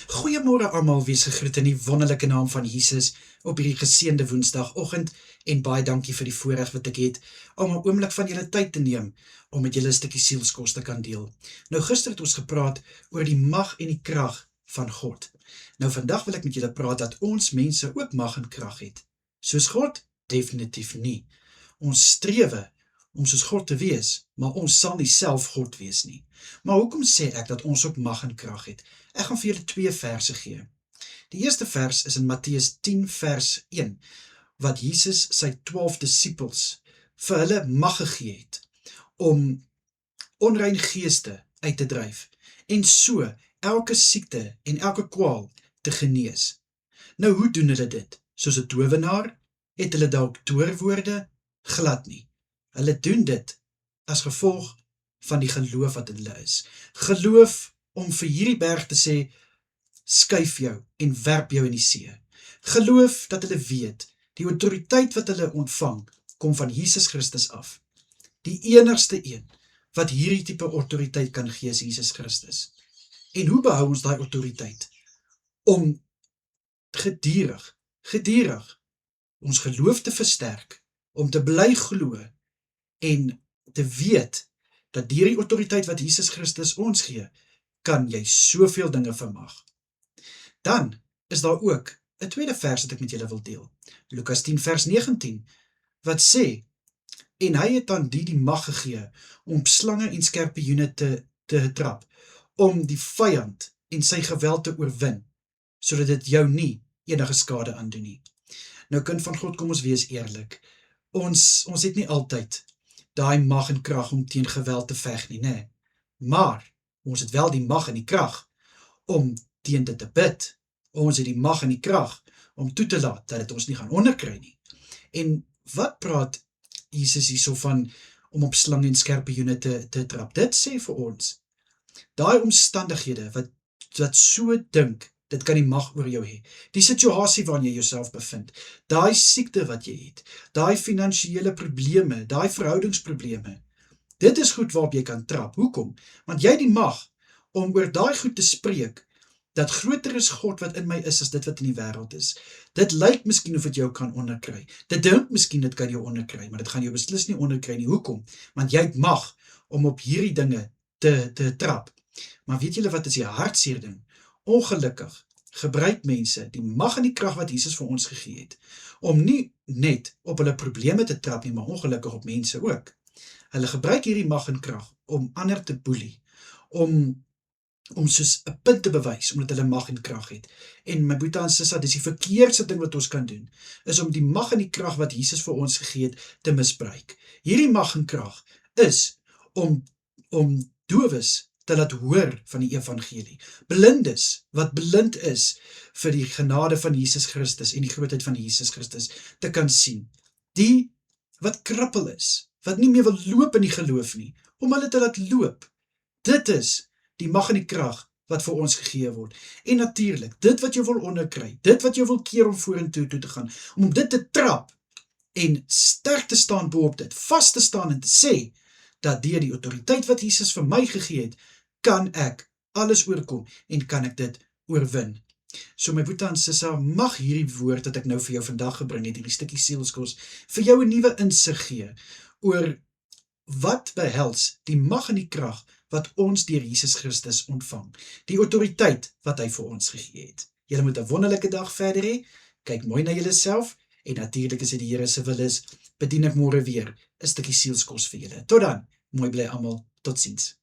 Goeiemôre almal, wees gegroet in die wonderlike naam van Jesus op hierdie geseënde Woensdagoggend en baie dankie vir die voorreg wat ek het om 'n oomblik van julle tyd te neem om met julle 'n stukkie sielskos te kan deel. Nou gister het ons gepraat oor die mag en die krag van God. Nou vandag wil ek met julle praat dat ons mense ook mag en krag het. Soos God? Definitief nie. Ons strewe om soos God te wees, maar ons sal nie self God wees nie. Maar hoekom sê ek dat ons ook mag en krag het? Ek gaan vir julle 2 verse gee. Die eerste vers is in Matteus 10 vers 1, wat Jesus sy 12 disippels vir hulle mag gegee het om onrein geeste uit te dryf en so elke siekte en elke kwaal te genees. Nou hoe doen hulle dit? Soos 'n towenaar? Het hulle dalk toorwoorde? Glad nie. Hulle doen dit as gevolg van die geloof wat in hulle is. Geloof om vir hierdie berg te sê, skuif jou en werp jou in die see. Geloof dat hulle weet, die autoriteit wat hulle ontvang, kom van Jesus Christus af. Die enigste een wat hierdie tipe autoriteit kan gee is Jesus Christus. En hoe behou ons daai autoriteit? Om gedurig ons geloof te versterk, om te bly glo en te weet dat deur die autoriteit wat Jesus Christus ons gee, kan jy soveel dinge vermag. Dan is daar ook 'n tweede vers wat ek met julle wil deel. Lukas 10 vers 19, wat sê, en hy het aan die mag gegee om slange en skorpioene te trap, om die vyand en sy geweld te oorwin, sodat dit jou nie enige skade aandoen nie. Nou kind van God, kom ons wees eerlik. Ons het nie altyd daai mag en krag om teen geweld te veg nie, né? Maar ons het wel die mag en die krag om teen dit te bid. Ons het die mag en die krag om toe te laat dat dit ons nie gaan onderkry nie. En wat praat Jesus hierso van om op slange en skorpioene te trap? Dit sê vir ons, daai omstandighede wat so dink, dit kan die mag oor jou hê. Die situasie waarin jy jouself bevind, daai siekte wat jy het, daai finansiële probleme, daai verhoudingsprobleme, dit is goed waarop jy kan trap. Hoekom? Want jy het die mag om oor daai goed te spreek, dat groter is God wat in my is as dit wat in die wêreld is. Dit lyk miskien of dit jou kan onderkry. Dit dink miskien dit kan jou onderkry, maar dit gaan jou beslis nie onderkry nie. Hoekom? Want jy het mag om op hierdie dinge te trap. Maar weet julle wat is die hartseer ding? Ongelukkig gebruik mense die mag en die krag wat Jesus vir ons gegee het, om nie net op hulle probleme te trap nie, maar ongelukkig op mense ook. Hulle gebruik hierdie mag en krag om ander te boelie, om soos 'n punt te bewys, omdat hulle mag en krag het. En my boetie en sissa, dis die verkeerdste ding wat ons kan doen, is om die mag en die krag wat Jesus vir ons gegee het, te misbruik. Hierdie mag en krag is om dowes te laat hoor van die evangelie. Blindes, wat blind is vir die genade van Jesus Christus en die grootheid van Jesus Christus, te kan sien. Die wat krippel is, wat nie meer wil loop in die geloof nie, om hulle te laat loop. Dit is die mag en die krag wat vir ons gegee word. En natuurlik, dit wat jy wil onderkry, dit wat jy wil keer om vorentoe te gaan, om dit te trap en sterk te staan boop dit, vas te staan en te sê, dat deur die autoriteit wat Jesus vir my gegee het, kan ek alles oorkom en kan ek dit oorwin. So my boetie en sissa, mag hierdie woord wat ek nou vir jou vandag gebring het, hierdie stukkie sielskos, vir jou 'n nuwe insig gee oor wat behels die mag en die krag wat ons deur Jesus Christus ontvang. Die autoriteit wat hy vir ons gegee het. Julle moet 'n wonderlike dag verder hê. Kyk mooi na julleself en natuurlik as dit die Here se wil is, bedien ek môre weer 'n stukkie sielskos vir julle. Tot dan, mooi bly almal. Totsiens.